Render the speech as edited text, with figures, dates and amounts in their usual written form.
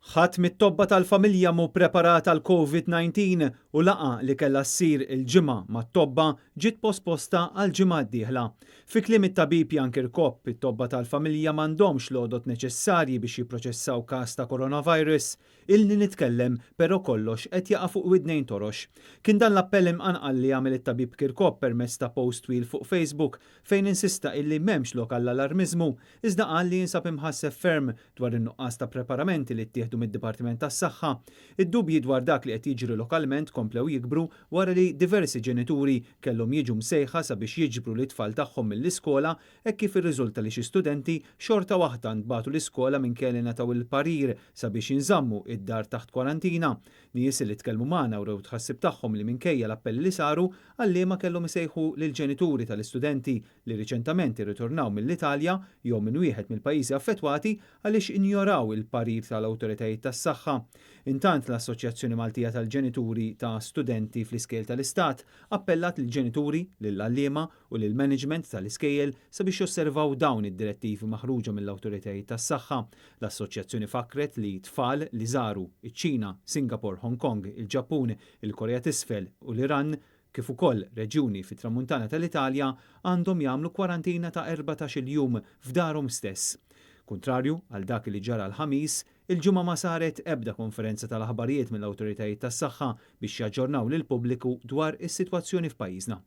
Ħadd mit-tobba tal-familja mhu ppreparat għal COVID-19 u laqa li kellha ssir il-ġimgħa mat-tobba ġiet posposta għal ġimgħa d-dieħla. Fi kliem it-tabib Jan Kirkop, it-tobba tal-familja m'għandhomx l-għodot neċessarji biex jipproċessaw każ ta' coronavirus, ilni nitkellem però kollox qed jaqa' fuq widnejn torox. Kien dan l-appell imqanqal li għamel it-tabib Kirkop permezz ta' post twil fuq Facebook fejn insista illi m'hemmx lokal l-alarmiżmu, iżda qal li jinsab imħasseb ferm dwar in-nuqqas ta' preparamenti li ttieħdu mid-Dipartiment tas-Saħħa. Id-dubji dwar dak li qed jiġri lokalment komplew jikbru wara li diversi ġenituri kellhom jiġu msejħa sabiex jiġbru l-itfal tagħhom mill-iskola hekk kif irriżulta li xi studenti xorta waħda ntbagħtu l-iskola minkejja li nataw il-parir sabiex jinżammu id-dar taħt kwarantina. Nies li tkellmu magħna wrew tħassib tagħhom li minkejja l-appelli li saru għalliema kellhom isejħu lill-ġenituri tal-istudenti li riċentament irritornaw mill-Italja jew minn wieħed mill-pajjiżi affettwati għaliex injoraw il-parir tal-awtoritajiet tas-saħħa. Intant l-Assoċjazzjoni Maltija tal-Ġenituri ta' Studenti fl-iskejl tal-Istat appellat lill-ġenituri, lill-għalliema u lill-management tal-iskejjel sabiex josservaw dawn id-direttivi maħruġa mill-awtoritajiet tas-saħħa. L-assoċjazzjoni fakret li tfal li żaru iċ-Ċina, Singapore, Hong Kong, il-Ġappun, il-Korea t'isfel u l-Iran kif ukoll reġjuni fit-tramuntana tal-Italja għandhom jagħmlu kwarantina ta' 14-il jum f'darhom stess. Kontrarju għal dak li ġara l-ħamis, il-ġimgħa ma saret ebda konferenza tal-aħbarijiet mill-awtoritajiet tas-saħħa biex jaġġornaw lill-pubbliku dwar is-sitwazzjoni f'pajjiżna.